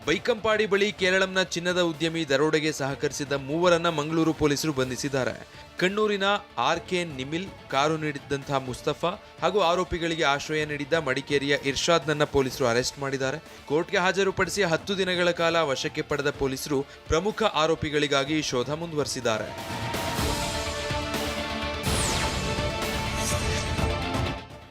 ಬೈಕಂಪಾಡಿ ಬಳಿ ಕೇರಳಂನ ಚಿನ್ನದ ಉದ್ಯಮಿ ದರೋಡೆಗೆ ಸಹಕರಿಸಿದ್ದ ಮೂವರನ್ನ ಮಂಗಳೂರು ಪೊಲೀಸರು ಬಂಧಿಸಿದ್ದಾರೆ. ಕಣ್ಣೂರಿನ ಆರ್ಕೆ ನಿಮಿಲ್, ಕಾರು ನೀಡಿದ್ದಂತಹ ಮುಸ್ತಫಾ ಹಾಗೂ ಆರೋಪಿಗಳಿಗೆ ಆಶ್ರಯ ನೀಡಿದ್ದ ಮಡಿಕೇರಿಯ ಇರ್ಷಾದ್ನನ್ನ ಪೊಲೀಸರು ಅರೆಸ್ಟ್ ಮಾಡಿದ್ದಾರೆ. ಕೋರ್ಟ್ಗೆ ಹಾಜರುಪಡಿಸಿ 10 ದಿನಗಳ ಕಾಲ ವಶಕ್ಕೆ ಪಡೆದ ಪೊಲೀಸರು ಪ್ರಮುಖ ಆರೋಪಿಗಳಿಗಾಗಿ ಶೋಧ ಮುಂದುವರೆಸಿದ್ದಾರೆ.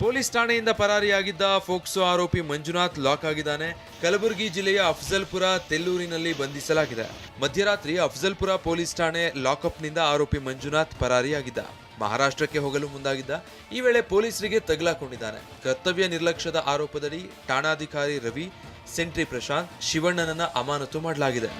ಪೊಲೀಸ್ ಠಾಣೆಯಿಂದ ಪರಾರಿಯಾಗಿದ್ದ ಫೋಕ್ಸೋ ಆರೋಪಿ ಮಂಜುನಾಥ್ ಲಾಕ್ ಆಗಿದ್ದಾನೆ. ಕಲಬುರಗಿ ಜಿಲ್ಲೆಯ ಅಫ್ಜಲ್ಪುರ ತೆಲ್ಲೂರಿನಲ್ಲಿ ಬಂಧಿಸಲಾಗಿದೆ. ಮಧ್ಯರಾತ್ರಿ ಅಫ್ಜಲ್ಪುರ ಪೊಲೀಸ್ ಠಾಣೆ ಲಾಕಪ್ನಿಂದ ಆರೋಪಿ ಮಂಜುನಾಥ್ ಪರಾರಿಯಾಗಿದ್ದ. ಮಹಾರಾಷ್ಟ್ರಕ್ಕೆ ಹೋಗಲು ಮುಂದಾಗಿದ್ದ. ಈ ವೇಳೆ ಪೊಲೀಸರಿಗೆ ತಗುಲಾಕೊಂಡಿದ್ದಾನೆ. ಕರ್ತವ್ಯ ನಿರ್ಲಕ್ಷ್ಯದ ಆರೋಪದಡಿ ಠಾಣಾಧಿಕಾರಿ ರವಿ, ಸೆಂಟ್ರಿ ಪ್ರಶಾಂತ್, ಶಿವಣ್ಣನನ್ನ ಅಮಾನತು ಮಾಡಲಾಗಿದೆ.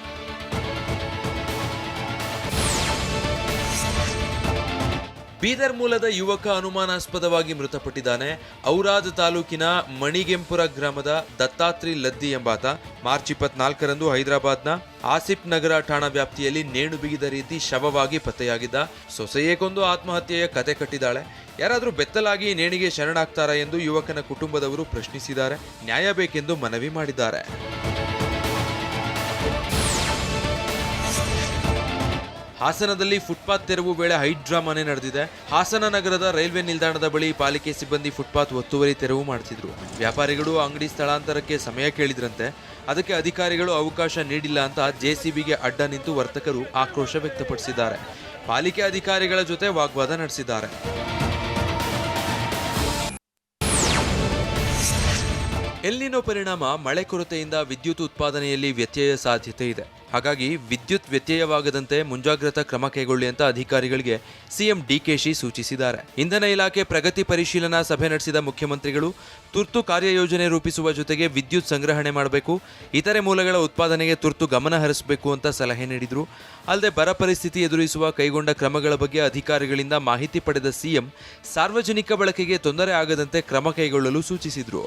ಬೀದರ್ ಮೂಲದ ಯುವಕ ಅನುಮಾನಾಸ್ಪದವಾಗಿ ಮೃತಪಟ್ಟಿದ್ದಾನೆ. ಔರಾದ್ ತಾಲೂಕಿನ ಮಣಿಗೆಂಪುರ ಗ್ರಾಮದ ದತ್ತಾತ್ರಿ ಲದ್ದಿ ಎಂಬಾತ ಮಾರ್ಚ್ 24ರಂದು ಹೈದರಾಬಾದ್ನ ಆಸಿಫ್ ನಗರ ಠಾಣಾ ವ್ಯಾಪ್ತಿಯಲ್ಲಿ ನೇಣು ಬಿಗಿದ ರೀತಿ ಶವವಾಗಿ ಪತ್ತೆಯಾಗಿದ್ದ. ಸೊಸೆಯೇ ಕೊಂದು ಆತ್ಮಹತ್ಯೆಯ ಕತೆ ಕಟ್ಟಿದ್ದಾಳೆ. ಯಾರಾದರೂ ಬೆತ್ತಲಾಗಿ ನೇಣಿಗೆ ಶರಣಾಗ್ತಾರಾ ಎಂದು ಯುವಕನ ಕುಟುಂಬದವರು ಪ್ರಶ್ನಿಸಿದ್ದಾರೆ. ನ್ಯಾಯ ಬೇಕೆಂದು ಮನವಿ ಮಾಡಿದ್ದಾರೆ. ಹಾಸನದಲ್ಲಿ ಫುಟ್ಪಾತ್ ತೆರವು ವೇಳೆ ಹೈಡ್ರಾ ಮನೆ ನಡೆದಿದೆ. ಹಾಸನ ನಗರದ ರೈಲ್ವೆ ನಿಲ್ದಾಣದ ಬಳಿ ಪಾಲಿಕೆ ಸಿಬ್ಬಂದಿ ಫುಟ್ಪಾತ್ ಒತ್ತುವರಿ ತೆರವು ಮಾಡುತ್ತಿದ್ರು. ವ್ಯಾಪಾರಿಗಳು ಅಂಗಡಿ ಸ್ಥಳಾಂತರಕ್ಕೆ ಸಮಯ ಕೇಳಿದ್ರಂತೆ. ಅದಕ್ಕೆ ಅಧಿಕಾರಿಗಳು ಅವಕಾಶ ನೀಡಿಲ್ಲ ಅಂತ ಜೆಸಿಬಿಗೆ ಅಡ್ಡ ನಿಂತು ವರ್ತಕರು ಆಕ್ರೋಶ ವ್ಯಕ್ತಪಡಿಸಿದ್ದಾರೆ. ಪಾಲಿಕೆ ಅಧಿಕಾರಿಗಳ ಜೊತೆ ವಾಗ್ವಾದ ನಡೆಸಿದ್ದಾರೆ. ಎಲ್ನಿನೋ ಪರಿಣಾಮ ಮಳೆ ಕೊರತೆಯಿಂದ ವಿದ್ಯುತ್ ಉತ್ಪಾದನೆಯಲ್ಲಿ ವ್ಯತ್ಯಯ ಸಾಧ್ಯತೆ ಇದೆ. ಹಾಗಾಗಿ ವಿದ್ಯುತ್ ವ್ಯತ್ಯಯವಾಗದಂತೆ ಮುಂಜಾಗ್ರತಾ ಕ್ರಮ ಕೈಗೊಳ್ಳಿ ಅಂತ ಅಧಿಕಾರಿಗಳಿಗೆ ಸಿಎಂ ಡಿಕೆಶಿ ಸೂಚಿಸಿದ್ದಾರೆ. ಇಂಧನ ಇಲಾಖೆ ಪ್ರಗತಿ ಪರಿಶೀಲನಾ ಸಭೆ ನಡೆಸಿದ ಮುಖ್ಯಮಂತ್ರಿಗಳು ತುರ್ತು ಕಾರ್ಯಯೋಜನೆ ರೂಪಿಸುವ ಜೊತೆಗೆ ವಿದ್ಯುತ್ ಸಂಗ್ರಹಣೆ ಮಾಡಬೇಕು, ಇತರೆ ಮೂಲಗಳ ಉತ್ಪಾದನೆಗೆ ತುರ್ತು ಗಮನ ಹರಿಸಬೇಕು ಅಂತ ಸಲಹೆ ನೀಡಿದರು. ಅಲ್ಲದೆ ಬರ ಪರಿಸ್ಥಿತಿ ಎದುರಿಸುವ ಕೈಗೊಂಡ ಕ್ರಮಗಳ ಬಗ್ಗೆ ಅಧಿಕಾರಿಗಳಿಂದ ಮಾಹಿತಿ ಪಡೆದ ಸಿಎಂ ಸಾರ್ವಜನಿಕ ಬಳಕೆಗೆ ತೊಂದರೆ ಆಗದಂತೆ ಕ್ರಮ ಕೈಗೊಳ್ಳಲು ಸೂಚಿಸಿದರು.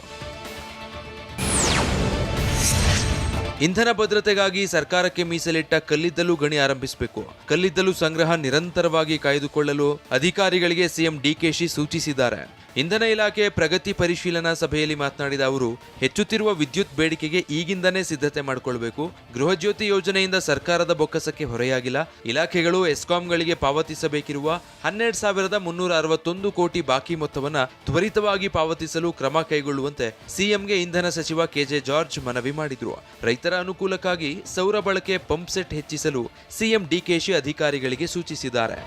ಇಂಧನ ಭದ್ರತೆಗಾಗಿ ಸರ್ಕಾರಕ್ಕೆ ಮೀಸಲಿಟ್ಟ ಕಲ್ಲಿದ್ದಲು ಗಣಿ ಆರಂಭಿಸಬೇಕು. ಕಲ್ಲಿದ್ದಲು ಸಂಗ್ರಹ ನಿರಂತರವಾಗಿ ಕಾಯ್ದುಕೊಳ್ಳಲು ಅಧಿಕಾರಿಗಳಿಗೆ ಸಿಎಂ ಡಿಕೆಶಿ ಸೂಚಿಸಿದ್ದಾರೆ. ಇಂಧನ ಇಲಾಖೆ ಪ್ರಗತಿ ಪರಿಶೀಲನಾ ಸಭೆಯಲ್ಲಿ ಮಾತನಾಡಿದ ಅವರು, ಹೆಚ್ಚುತ್ತಿರುವ ವಿದ್ಯುತ್ ಬೇಡಿಕೆಗೆ ಈಗಿಂದನೇ ಸಿದ್ಧತೆ ಮಾಡಿಕೊಳ್ಳಬೇಕು. ಗೃಹಜ್ಯೋತಿ ಯೋಜನೆಯಿಂದ ಸರ್ಕಾರದ ಬೊಕ್ಕಸಕ್ಕೆ ಹೊರೆಯಾಗಿಲ್ಲ. ಇಲಾಖೆಗಳು ಎಸ್ಕಾಂಗಳಿಗೆ ಪಾವತಿಸಬೇಕಿರುವ 12,361 ಕೋಟಿ ಬಾಕಿ ಮೊತ್ತವನ್ನು ತ್ವರಿತವಾಗಿ ಪಾವತಿಸಲು ಕ್ರಮ ಕೈಗೊಳ್ಳುವಂತೆ ಸಿಎಂಗೆ ಇಂಧನ ಸಚಿವ ಕೆಜೆ ಜಾರ್ಜ್ ಮನವಿ ಮಾಡಿದರು. ರೈತರ ಅನುಕೂಲಕ್ಕಾಗಿ ಸೌರ ಬಳಕೆ ಪಂಪ್ ಸೆಟ್ ಹೆಚ್ಚಿಸಲು ಸಿಎಂ ಡಿಕೆಶಿ ಅಧಿಕಾರಿಗಳಿಗೆ ಸೂಚಿಸಿದ್ದಾರೆ.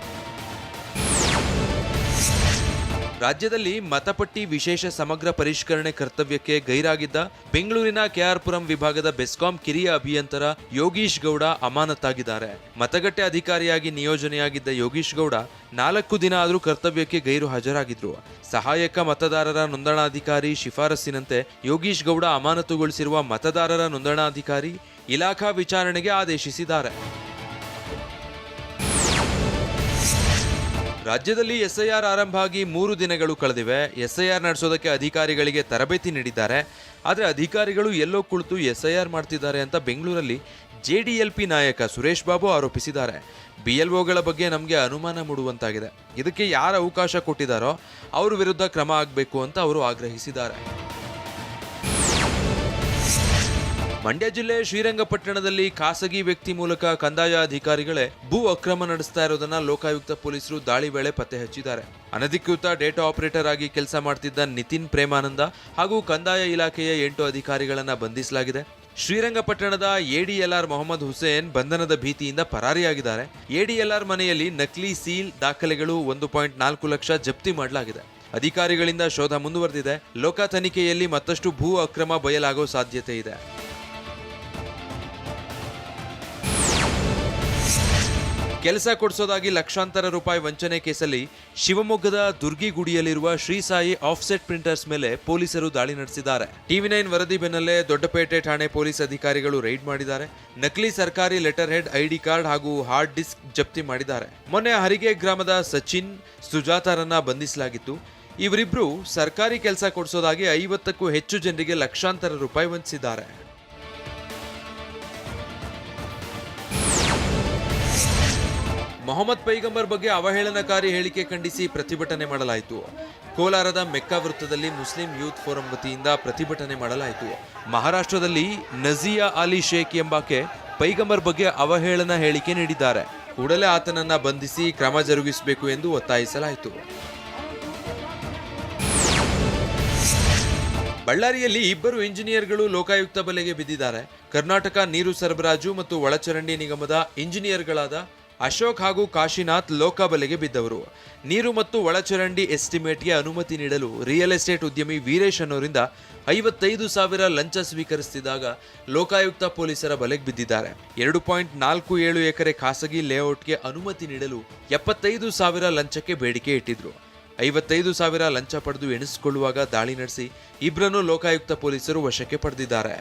ರಾಜ್ಯದಲ್ಲಿ ಮತಪಟ್ಟಿ ವಿಶೇಷ ಸಮಗ್ರ ಪರಿಷ್ಕರಣೆ ಕರ್ತವ್ಯಕ್ಕೆ ಗೈರಾಗಿದ್ದ ಬೆಂಗಳೂರಿನ ಕೆಆರ್ಪುರಂ ವಿಭಾಗದ ಬೆಸ್ಕಾಂ ಕಿರಿಯ ಅಭಿಯಂತರ ಯೋಗೀಶ್ ಗೌಡ ಅಮಾನತಾಗಿದ್ದಾರೆ. ಮತಗಟ್ಟೆ ಅಧಿಕಾರಿಯಾಗಿ ನಿಯೋಜನೆಯಾಗಿದ್ದ ಯೋಗೀಶ್ ಗೌಡ 4 ದಿನ ಆದರೂ ಕರ್ತವ್ಯಕ್ಕೆ ಗೈರು ಹಾಜರಾಗಿದ್ರು. ಸಹಾಯಕ ಮತದಾರರ ನೋಂದಣಾಧಿಕಾರಿ ಶಿಫಾರಸ್ಸಿನಂತೆ ಯೋಗೀಶ್ ಗೌಡ ಅಮಾನತುಗೊಳಿಸಿರುವ ಮತದಾರರ ನೋಂದಣಾಧಿಕಾರಿ ಇಲಾಖಾ ವಿಚಾರಣೆಗೆ ಆದೇಶಿಸಿದ್ದಾರೆ. ರಾಜ್ಯದಲ್ಲಿ ಎಸ್ಐಆರ್ ಆರಂಭ ಆಗಿ 3 ದಿನಗಳು ಕಳೆದಿವೆ. ಎಸ್ಐಆರ್ ನಡೆಸೋದಕ್ಕೆ ಅಧಿಕಾರಿಗಳಿಗೆ ತರಬೇತಿ ನೀಡಿದ್ದಾರೆ. ಆದರೆ ಅಧಿಕಾರಿಗಳು ಎಲ್ಲೋ ಕುಳಿತು ಎಸ್ಐಆರ್ ಮಾಡ್ತಿದ್ದಾರೆ ಅಂತ ಬೆಂಗಳೂರಲ್ಲಿ ಜೆಡಿಎಲ್ಪಿ ನಾಯಕ ಸುರೇಶ್ ಬಾಬು ಆರೋಪಿಸಿದ್ದಾರೆ. ಬಿಎಲ್ಒಗಳ ಬಗ್ಗೆ ನಮಗೆ ಅನುಮಾನ ಮೂಡುವಂತಾಗಿದೆ. ಇದಕ್ಕೆ ಯಾರು ಅವಕಾಶ ಕೊಟ್ಟಿದ್ದಾರೋ ಅವ್ರ ವಿರುದ್ಧ ಕ್ರಮ ಆಗಬೇಕು ಅಂತ ಅವರು ಆಗ್ರಹಿಸಿದ್ದಾರೆ. ಮಂಡ್ಯ ಜಿಲ್ಲೆ ಶ್ರೀರಂಗಪಟ್ಟಣದಲ್ಲಿ ಖಾಸಗಿ ವ್ಯಕ್ತಿ ಮೂಲಕ ಕಂದಾಯ ಅಧಿಕಾರಿಗಳೇ ಭೂ ಅಕ್ರಮ ನಡೆಸ್ತಾ ಇರೋದನ್ನ ಲೋಕಾಯುಕ್ತ ಪೊಲೀಸರು ದಾಳಿ ವೇಳೆ ಪತ್ತೆ ಹಚ್ಚಿದ್ದಾರೆ. ಅನಧಿಕೃತ ಡೇಟಾ ಆಪರೇಟರ್ ಆಗಿ ಕೆಲಸ ಮಾಡ್ತಿದ್ದ ನಿತಿನ್ ಪ್ರೇಮಾನಂದ ಹಾಗೂ ಕಂದಾಯ ಇಲಾಖೆಯ 8 ಅಧಿಕಾರಿಗಳನ್ನ ಬಂಧಿಸಲಾಗಿದೆ. ಶ್ರೀರಂಗಪಟ್ಟಣದ ಎಡಿಎಲ್ಆರ್ ಮೊಹಮ್ಮದ್ ಹುಸೇನ್ ಬಂಧನದ ಭೀತಿಯಿಂದ ಪರಾರಿಯಾಗಿದ್ದಾರೆ. ಎಡಿಎಲ್ಆರ್ ಮನೆಯಲ್ಲಿ ನಕಲಿ ಸೀಲ್, ದಾಖಲೆಗಳು 1.4 ಲಕ್ಷ ಜಪ್ತಿ ಮಾಡಲಾಗಿದೆ. ಅಧಿಕಾರಿಗಳಿಂದ ಶೋಧ ಮುಂದುವರೆದಿದೆ. ಲೋಕ ತನಿಖೆಯಲ್ಲಿ ಮತ್ತಷ್ಟು ಭೂ ಅಕ್ರಮ ಬಯಲಾಗೋ ಸಾಧ್ಯತೆ ಇದೆ. ಕೆಲಸ ಕೊಡಿಸೋದಾಗಿ ಲಕ್ಷಾಂತರ ರೂಪಾಯಿ ವಂಚನೆ ಕೇಸಲ್ಲಿ ಶಿವಮೊಗ್ಗದ ದುರ್ಗಿಗುಡಿಯಲ್ಲಿರುವ ಶ್ರೀ ಸಾಯಿ ಆಫ್ಸೆಟ್ ಪ್ರಿಂಟರ್ಸ್ ಮೇಲೆ ಪೊಲೀಸರು ದಾಳಿ ನಡೆಸಿದ್ದಾರೆ. ಟಿವಿ9 ವರದಿ ಬೆನ್ನಲ್ಲೇ ದೊಡ್ಡಪೇಟೆ ಠಾಣೆ ಪೊಲೀಸ್ ಅಧಿಕಾರಿಗಳು ರೈಡ್ ಮಾಡಿದ್ದಾರೆ. ನಕಲಿ ಸರ್ಕಾರಿ ಲೆಟರ್ ಹೆಡ್, ಐಡಿ ಕಾರ್ಡ್ ಹಾಗೂ ಹಾರ್ಡ್ ಡಿಸ್ಕ್ ಜಪ್ತಿ ಮಾಡಿದ್ದಾರೆ. ಮೊನ್ನೆ ಹರಿಗೆ ಗ್ರಾಮದ ಸಚಿನ್, ಸುಜಾತಾರನ್ನ ಬಂಧಿಸಲಾಗಿತ್ತು. ಇವರಿಬ್ರು ಸರ್ಕಾರಿ ಕೆಲಸ ಕೊಡಿಸೋದಾಗಿ 50ಕ್ಕೂ ಹೆಚ್ಚು ಜನರಿಗೆ ಲಕ್ಷಾಂತರ ರೂಪಾಯಿ ವಂಚಿಸಿದ್ದಾರೆ. ಮೊಹಮ್ಮದ್ ಪೈಗಂಬರ್ ಬಗ್ಗೆ ಅವಹೇಳನಕಾರಿ ಹೇಳಿಕೆ ಖಂಡಿಸಿ ಪ್ರತಿಭಟನೆ ಮಾಡಲಾಯಿತು. ಕೋಲಾರದ ಮೆಕ್ಕಾ ವೃತ್ತದಲ್ಲಿ ಮುಸ್ಲಿಂ ಯೂತ್ ಫೋರಂ ವತಿಯಿಂದ ಪ್ರತಿಭಟನೆ ಮಾಡಲಾಯಿತು. ಮಹಾರಾಷ್ಟ್ರದಲ್ಲಿ ನಜಿಯಾ ಅಲಿ ಶೇಖ್ ಎಂಬಾಕೆ ಪೈಗಂಬರ್ ಬಗ್ಗೆ ಅವಹೇಳನ ಹೇಳಿಕೆ ನೀಡಿದ್ದಾರೆ. ಕೂಡಲೇ ಆತನನ್ನ ಬಂಧಿಸಿ ಕ್ರಮ ಜರುಗಿಸಬೇಕು ಎಂದು ಒತ್ತಾಯಿಸಲಾಯಿತು. ಬಳ್ಳಾರಿಯಲ್ಲಿ ಇಬ್ಬರು ಇಂಜಿನಿಯರ್ಗಳು ಲೋಕಾಯುಕ್ತ ಬಲೆಗೆ ಬಿದ್ದಿದ್ದಾರೆ. ಕರ್ನಾಟಕ ನೀರು ಸರಬರಾಜು ಮತ್ತು ಒಳಚರಂಡಿ ನಿಗಮದ ಇಂಜಿನಿಯರ್ಗಳಾದ ಅಶೋಕ್ ಹಾಗೂ ಕಾಶಿನಾಥ್ ಲೋಕ ಬಲೆಗೆ ಬಿದ್ದವರು. ನೀರು ಮತ್ತು ಒಳಚರಂಡಿ ಎಸ್ಟಿಮೇಟ್ಗೆ ಅನುಮತಿ ನೀಡಲು ರಿಯಲ್ ಎಸ್ಟೇಟ್ ಉದ್ಯಮಿ ವೀರೇಶ್ ಅನ್ನೋರಿಂದ 55,000 ಲಂಚ ಸ್ವೀಕರಿಸುತ್ತಿದ್ದಾಗ ಲೋಕಾಯುಕ್ತ ಪೊಲೀಸರ ಬಲೆಗೆ ಬಿದ್ದಿದ್ದಾರೆ. 2.47 ಎಕರೆ ಖಾಸಗಿ ಲೇಔಟ್ಗೆ ಅನುಮತಿ ನೀಡಲು 75,000 ಲಂಚಕ್ಕೆ ಬೇಡಿಕೆ ಇಟ್ಟಿದ್ರು. 55,000 ಲಂಚ ಪಡೆದು ಎಣಿಸಿಕೊಳ್ಳುವಾಗ ದಾಳಿ ನಡೆಸಿ ಇಬ್ಬರನ್ನು ಲೋಕಾಯುಕ್ತ ಪೊಲೀಸರು ವಶಕ್ಕೆ ಪಡೆದಿದ್ದಾರೆ.